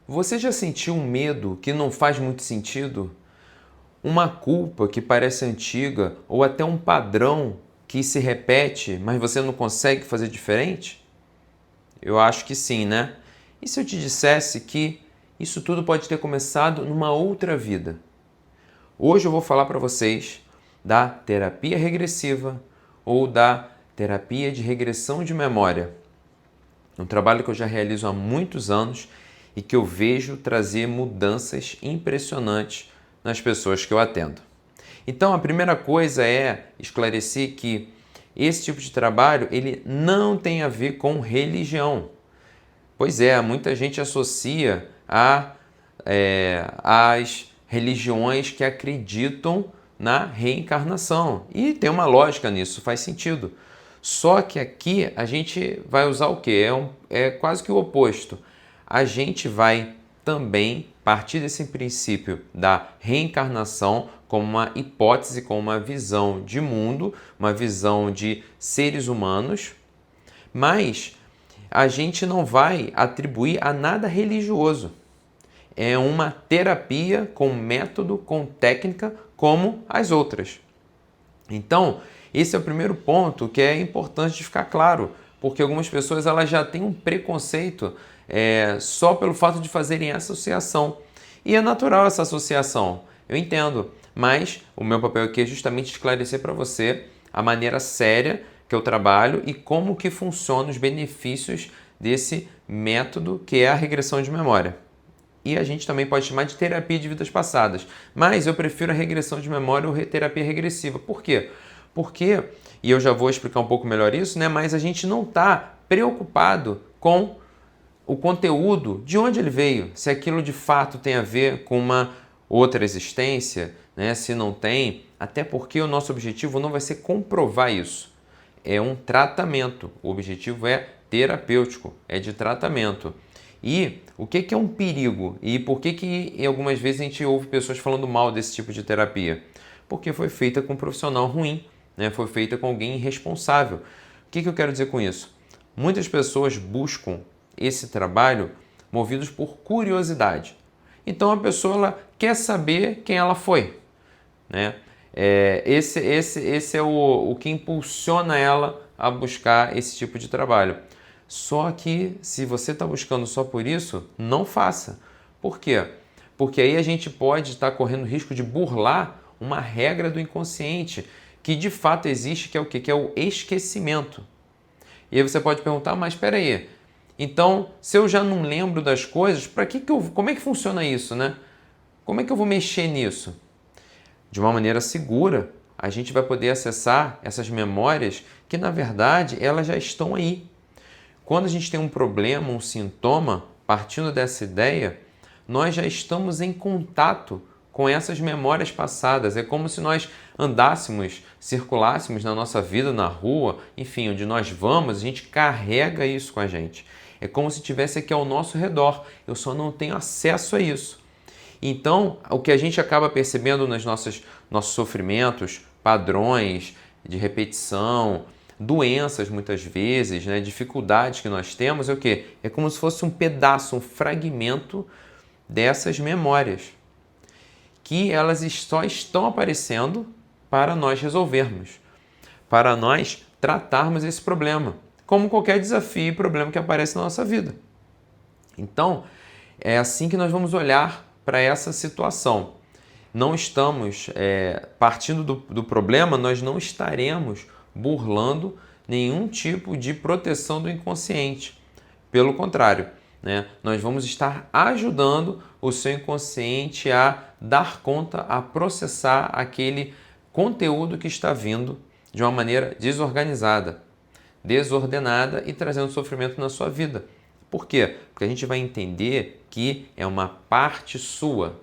Você já sentiu um medo que não faz muito sentido? Uma culpa que parece antiga ou até um padrão que se repete, mas você não consegue fazer diferente? Eu acho que sim, né? E se eu te dissesse que isso tudo pode ter começado numa outra vida? Hoje eu vou falar para vocês da terapia regressiva ou da terapia de regressão de memória. Um trabalho que eu já realizo há muitos anos e que eu vejo trazer mudanças impressionantes nas pessoas que eu atendo. Então, a primeira coisa é esclarecer que esse tipo de trabalho ele não tem a ver com religião. Pois é, muita gente associa as religiões que acreditam na reencarnação. E tem uma lógica nisso, faz sentido. Só que aqui a gente vai usar o quê? É quase que o oposto. A gente vai também partir desse princípio da reencarnação como uma hipótese, como uma visão de mundo, uma visão de seres humanos, mas a gente não vai atribuir a nada religioso. É uma terapia com método, com técnica, como as outras. Então, esse é o primeiro ponto que é importante de ficar claro, porque algumas pessoas elas já têm um preconceito só pelo fato de fazerem essa associação. E é natural essa associação, eu entendo, mas o meu papel aqui é justamente esclarecer para você a maneira séria que eu trabalho e como que funcionam os benefícios desse método que é a regressão de memória. E a gente também pode chamar de terapia de vidas passadas. Mas eu prefiro a regressão de memória ou terapia regressiva. Por quê? Porque, e eu já vou explicar um pouco melhor isso, né? Mas a gente não está preocupado com o conteúdo, de onde ele veio, se aquilo de fato tem a ver com uma outra existência, né? Se não tem, até porque o nosso objetivo não vai ser comprovar isso. É um tratamento. O objetivo é terapêutico, é de tratamento. E o que é um perigo? E por que algumas vezes a gente ouve pessoas falando mal desse tipo de terapia? Porque foi feita com um profissional ruim, né? Foi feita com alguém irresponsável. O que eu quero dizer com isso? Muitas pessoas buscam esse trabalho movidos por curiosidade. Então a pessoa ela quer saber quem ela foi, né? Esse é o que impulsiona ela a buscar esse tipo de trabalho. Só que se você está buscando só por isso, não faça. Por quê? Porque aí a gente pode estar correndo o risco de burlar uma regra do inconsciente que de fato existe, que é o quê? Que é o esquecimento. E aí você pode perguntar, mas espera aí, então se eu já não lembro das coisas, como é que funciona isso, né? Como é que eu vou mexer nisso? De uma maneira segura, a gente vai poder acessar essas memórias que, na verdade, elas já estão aí. Quando a gente tem um problema, um sintoma, partindo dessa ideia, nós já estamos em contato com essas memórias passadas. É como se nós andássemos, circulássemos na nossa vida, na rua, enfim, onde nós vamos, a gente carrega isso com a gente. É como se estivesse aqui ao nosso redor. Eu só não tenho acesso a isso. Então, o que a gente acaba percebendo nos nossos sofrimentos, padrões de repetição, doenças muitas vezes, né, dificuldades que nós temos, é o quê? É como se fosse um pedaço, um fragmento dessas memórias, que elas só estão aparecendo para nós resolvermos, para nós tratarmos esse problema, como qualquer desafio e problema que aparece na nossa vida. Então, é assim que nós vamos olhar para essa situação. Não estamos, partindo do problema, nós não estaremos burlando nenhum tipo de proteção do inconsciente. Pelo contrário, né? Nós vamos estar ajudando o seu inconsciente a dar conta, a processar aquele conteúdo que está vindo de uma maneira desorganizada, desordenada e trazendo sofrimento na sua vida. Por quê? Porque a gente vai entender que é uma parte sua.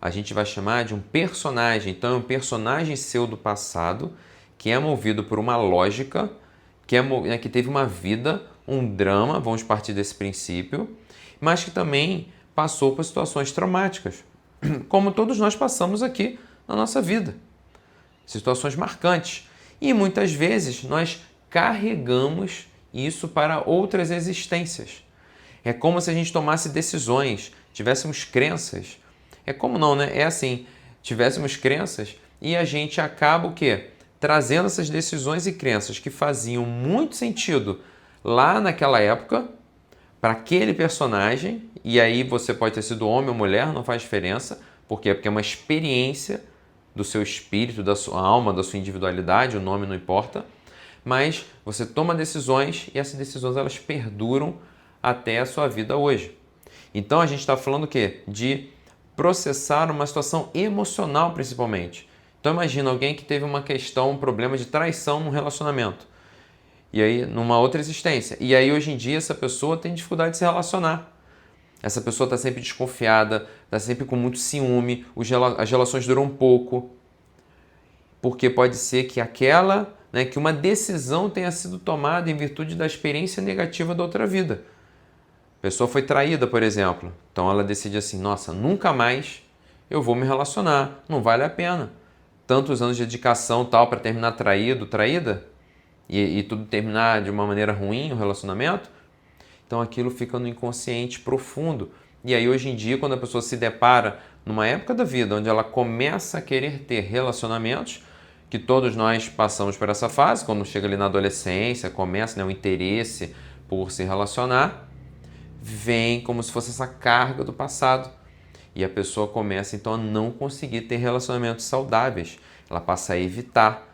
A gente vai chamar de um personagem. Então é um personagem seu do passado que é movido por uma lógica, que teve uma vida, um drama, vamos partir desse princípio, mas que também passou por situações traumáticas, como todos nós passamos aqui na nossa vida. Situações marcantes. E muitas vezes nós carregamos isso para outras existências. É como se a gente tomasse decisões tivéssemos crenças. É como não, né? É assim, tivéssemos crenças e a gente acaba o quê? Trazendo essas decisões e crenças que faziam muito sentido lá naquela época, para aquele personagem, e aí você pode ter sido homem ou mulher, não faz diferença. Por quê? Porque é uma experiência do seu espírito, da sua alma, da sua individualidade, o nome não importa, mas você toma decisões e essas decisões elas perduram até a sua vida hoje. Então a gente está falando o quê? De processar uma situação emocional principalmente. Então imagina alguém que teve uma questão, um problema de traição num relacionamento. E aí, numa outra existência. E aí, hoje em dia, essa pessoa tem dificuldade de se relacionar. Essa pessoa está sempre desconfiada, está sempre com muito ciúme, as relações duram pouco. Porque pode ser que que uma decisão tenha sido tomada em virtude da experiência negativa da outra vida. A pessoa foi traída, por exemplo. Então ela decide assim, nossa, nunca mais eu vou me relacionar, não vale a pena. Tantos anos de dedicação tal para terminar traído, traída, e tudo terminar de uma maneira ruim, o relacionamento, então aquilo fica no inconsciente profundo. E aí hoje em dia, quando a pessoa se depara numa época da vida onde ela começa a querer ter relacionamentos, que todos nós passamos por essa fase, quando chega ali na adolescência, começa o interesse por se relacionar, vem como se fosse essa carga do passado. E a pessoa começa então a não conseguir ter relacionamentos saudáveis. Ela passa a evitar.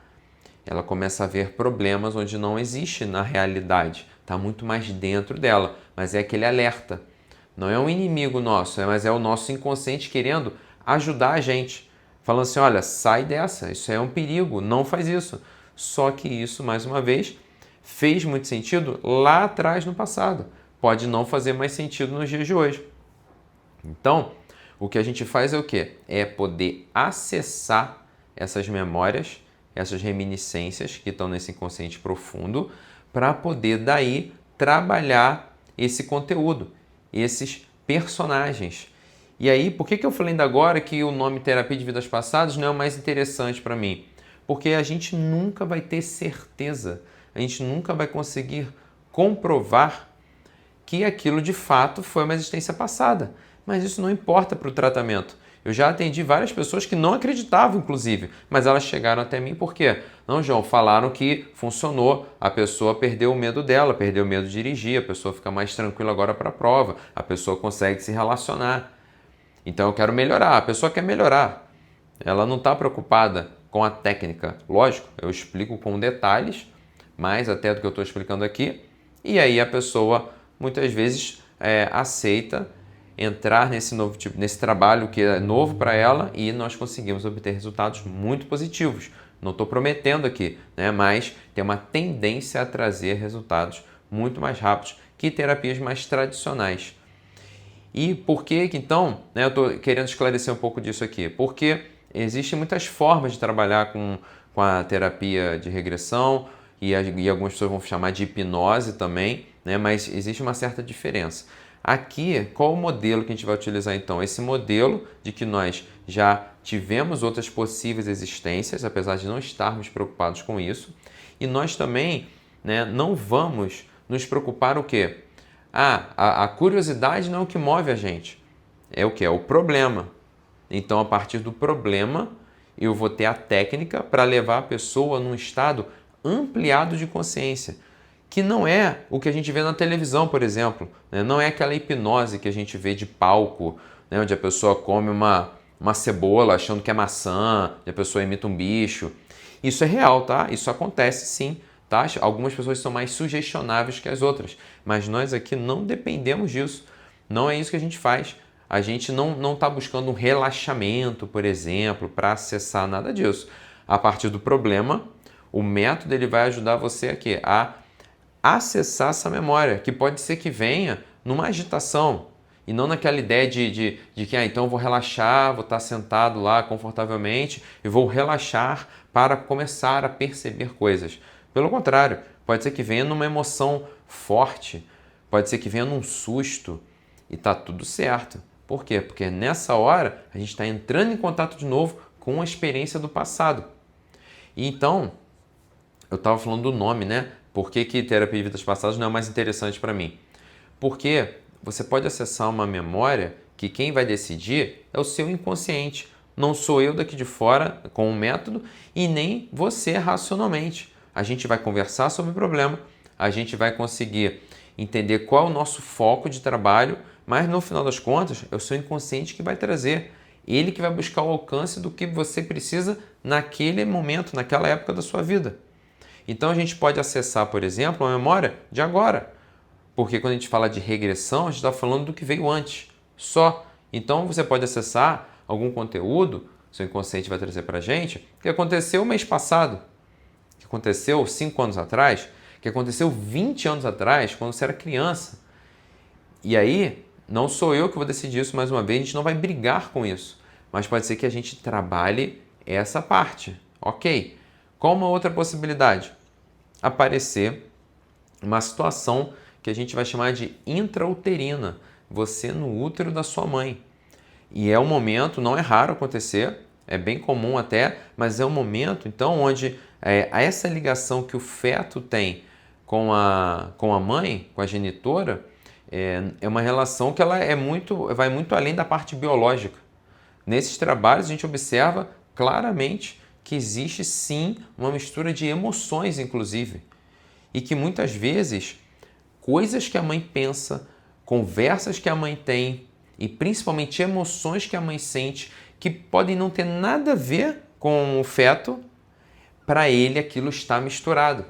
Ela começa a ver problemas onde não existe na realidade. Está muito mais dentro dela, mas é aquele alerta. Não é um inimigo nosso, mas é o nosso inconsciente querendo ajudar a gente. Falando assim, olha, sai dessa, isso é um perigo, não faz isso. Só que isso, mais uma vez, fez muito sentido lá atrás no passado. Pode não fazer mais sentido nos dias de hoje. Então, o que a gente faz é o quê? É poder acessar essas memórias, essas reminiscências que estão nesse inconsciente profundo, para poder daí trabalhar esse conteúdo, esses personagens. E aí, por que eu falei ainda agora que o nome Terapia de Vidas Passadas não é o mais interessante para mim? Porque a gente nunca vai ter certeza, a gente nunca vai conseguir comprovar que aquilo de fato foi uma existência passada. Mas isso não importa para o tratamento. Eu já atendi várias pessoas que não acreditavam, inclusive, mas elas chegaram até mim por quê? Não, João, falaram que funcionou, a pessoa perdeu o medo dela, perdeu o medo de dirigir, a pessoa fica mais tranquila agora para a prova, a pessoa consegue se relacionar. Então eu quero melhorar, a pessoa quer melhorar. Ela não está preocupada com a técnica. Lógico, eu explico com detalhes, mais até do que eu estou explicando aqui, e aí a pessoa muitas vezes aceita entrar nesse trabalho que é novo para ela e nós conseguimos obter resultados muito positivos. Não estou prometendo aqui, né? Mas tem uma tendência a trazer resultados muito mais rápidos que terapias mais tradicionais. E por que então, né, eu estou querendo esclarecer um pouco disso aqui? Porque existem muitas formas de trabalhar com a terapia de regressão e algumas pessoas vão chamar de hipnose também, né? Mas existe uma certa diferença. Aqui, qual o modelo que a gente vai utilizar então? Esse modelo de que nós já tivemos outras possíveis existências, apesar de não estarmos preocupados com isso, e nós também, né, não vamos nos preocupar o quê? A curiosidade não é o que move a gente, é o que? É o problema. Então, a partir do problema, eu vou ter a técnica para levar a pessoa num estado ampliado de consciência, que não é o que a gente vê na televisão, por exemplo, né? Não é aquela hipnose que a gente vê de palco, né? Onde a pessoa come uma cebola achando que é maçã, e a pessoa imita um bicho. Isso é real, tá? Isso acontece sim, tá? Algumas pessoas são mais sugestionáveis que as outras, mas nós aqui não dependemos disso. Não é isso que a gente faz. A gente não está buscando um relaxamento, por exemplo, para acessar nada disso. A partir do problema, o método ele vai ajudar você aqui a acessar essa memória, que pode ser que venha numa agitação e não naquela ideia de que então eu vou relaxar, vou estar sentado lá confortavelmente e vou relaxar para começar a perceber coisas. Pelo contrário, pode ser que venha numa emoção forte, pode ser que venha num susto e tá tudo certo. Por quê? Porque nessa hora a gente está entrando em contato de novo com a experiência do passado. E então, eu estava falando do nome, né? Por que terapia de vidas passadas não é mais interessante para mim? Porque você pode acessar uma memória que quem vai decidir é o seu inconsciente. Não sou eu daqui de fora com o método e nem você racionalmente. A gente vai conversar sobre o problema, a gente vai conseguir entender qual é o nosso foco de trabalho, mas no final das contas é o seu inconsciente que vai trazer. Ele que vai buscar o alcance do que você precisa naquele momento, naquela época da sua vida. Então a gente pode acessar, por exemplo, a memória de agora. Porque quando a gente fala de regressão, a gente está falando do que veio antes, só. Então você pode acessar algum conteúdo, seu inconsciente vai trazer para a gente, que aconteceu mês passado, que aconteceu 5 anos atrás, que aconteceu 20 anos atrás, quando você era criança. E aí, não sou eu que vou decidir isso mais uma vez, a gente não vai brigar com isso, mas pode ser que a gente trabalhe essa parte. Ok. Qual uma outra possibilidade? Aparecer uma situação que a gente vai chamar de intrauterina, você no útero da sua mãe. E é um momento, não é raro acontecer, é bem comum até, mas é um momento então onde essa ligação que o feto tem com a mãe, com a genitora, é uma relação que ela vai muito além da parte biológica. Nesses trabalhos a gente observa claramente que existe sim uma mistura de emoções, inclusive, e que muitas vezes coisas que a mãe pensa, conversas que a mãe tem e principalmente emoções que a mãe sente que podem não ter nada a ver com o feto, para ele aquilo está misturado.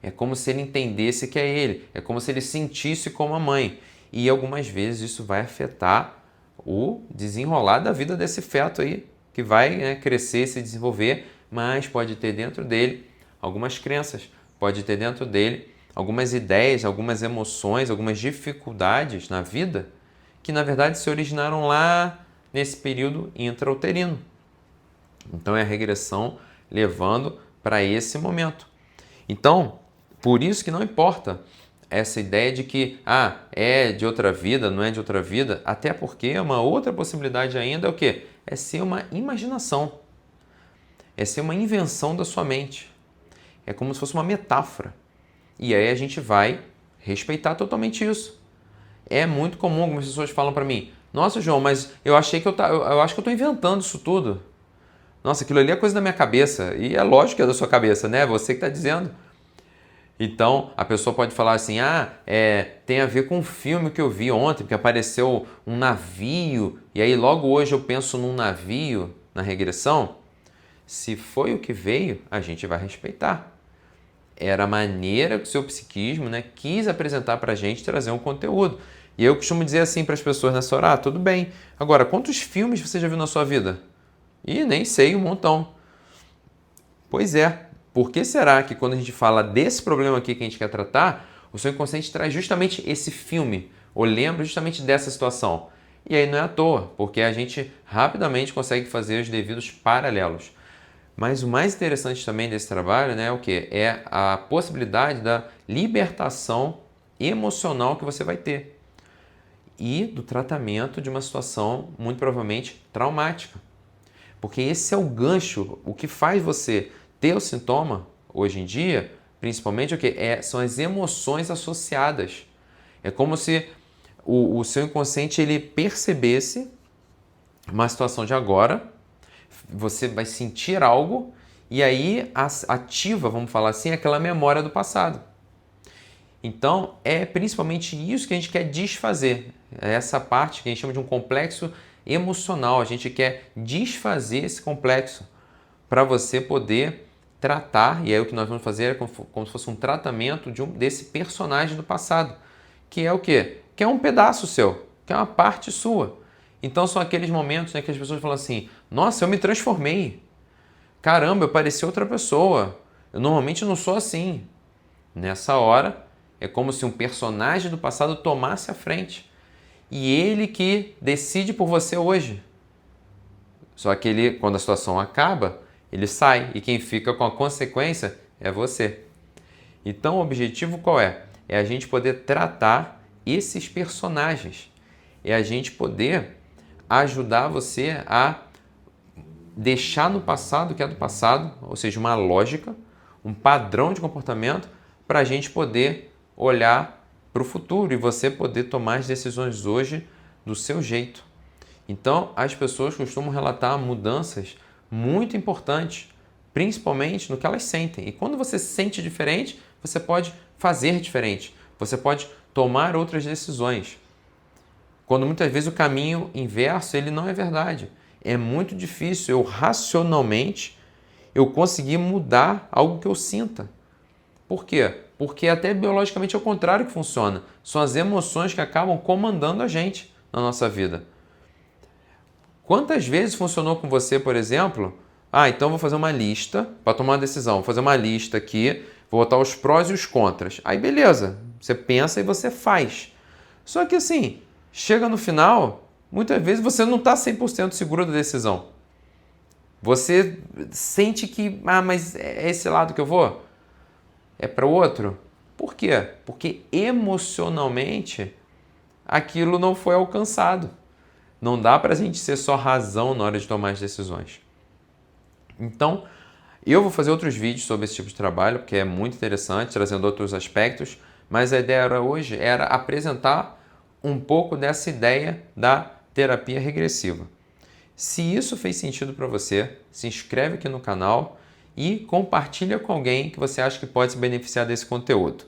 É como se ele entendesse que é ele, é como se ele sentisse como a mãe. E algumas vezes isso vai afetar o desenrolar da vida desse feto aí, que vai, né, crescer, se desenvolver, mas pode ter dentro dele algumas crenças, pode ter dentro dele algumas ideias, algumas emoções, algumas dificuldades na vida que na verdade se originaram lá nesse período intrauterino. Então é a regressão levando para esse momento. Então, por isso que não importa essa ideia de que é de outra vida, não é de outra vida, até porque uma outra possibilidade ainda é o quê? É ser uma imaginação, é ser uma invenção da sua mente, é como se fosse uma metáfora. E aí a gente vai respeitar totalmente isso. É muito comum, algumas pessoas falam para mim, nossa, João, mas eu acho que eu estou inventando isso tudo. Nossa, aquilo ali é coisa da minha cabeça. E é lógico que é da sua cabeça, né? Você que está dizendo. Então, a pessoa pode falar assim, tem a ver com um filme que eu vi ontem, porque apareceu um navio, e aí logo hoje eu penso num navio na regressão. Se foi o que veio, a gente vai respeitar. Era a maneira que o seu psiquismo, né, quis apresentar para a gente, trazer um conteúdo. E eu costumo dizer assim para as pessoas nessa hora, tudo bem. Agora, quantos filmes você já viu na sua vida? Ih, nem sei, um montão. Pois é. Por que será que quando a gente fala desse problema aqui que a gente quer tratar, o seu inconsciente traz justamente esse filme, ou lembra justamente dessa situação? E aí não é à toa, porque a gente rapidamente consegue fazer os devidos paralelos. Mas o mais interessante também desse trabalho, né, é o quê? É a possibilidade da libertação emocional que você vai ter e do tratamento de uma situação muito provavelmente traumática. Porque esse é o gancho, o que faz você ter o sintoma hoje em dia, principalmente o que são as emoções associadas. É como se o seu inconsciente ele percebesse uma situação de agora, você vai sentir algo e aí ativa, vamos falar assim, aquela memória do passado. Então, é principalmente isso que a gente quer desfazer. É essa parte que a gente chama de um complexo emocional. A gente quer desfazer esse complexo para você poder tratar, e aí o que nós vamos fazer é como se fosse um tratamento desse personagem do passado, que é o quê? Que é um pedaço seu, que é uma parte sua. Então são aqueles momentos, né, que as pessoas falam assim, nossa, eu me transformei. Caramba, eu pareci outra pessoa. Eu normalmente não sou assim. Nessa hora, é como se um personagem do passado tomasse a frente. E ele que decide por você hoje. Só que ele, quando a situação acaba, ele sai. E quem fica com a consequência é você. Então o objetivo qual é? É a gente poder tratar esses personagens. É a gente poder ajudar você a deixar no passado o que é do passado, ou seja, uma lógica, um padrão de comportamento para a gente poder olhar para o futuro e você poder tomar as decisões hoje do seu jeito. Então, as pessoas costumam relatar mudanças muito importantes, principalmente no que elas sentem. E quando você sente diferente, você pode fazer diferente, você pode tomar outras decisões. Quando muitas vezes o caminho inverso ele não é verdade. É muito difícil eu racionalmente eu conseguir mudar algo que eu sinta. Por quê? Porque até biologicamente é o contrário que funciona. São as emoções que acabam comandando a gente na nossa vida. Quantas vezes funcionou com você, por exemplo? Então vou fazer uma lista para tomar uma decisão. Vou fazer uma lista aqui, vou botar os prós e os contras. Aí beleza, você pensa e você faz. Só que assim, chega no final, muitas vezes você não está 100% seguro da decisão. Você sente que, mas é esse lado que eu vou? É para o outro? Por quê? Porque emocionalmente aquilo não foi alcançado. Não dá para a gente ser só razão na hora de tomar as decisões. Então, eu vou fazer outros vídeos sobre esse tipo de trabalho, porque é muito interessante, trazendo outros aspectos, mas a ideia hoje era apresentar um pouco dessa ideia da terapia regressiva. Se isso fez sentido para você, se inscreve aqui no canal e compartilha com alguém que você acha que pode se beneficiar desse conteúdo.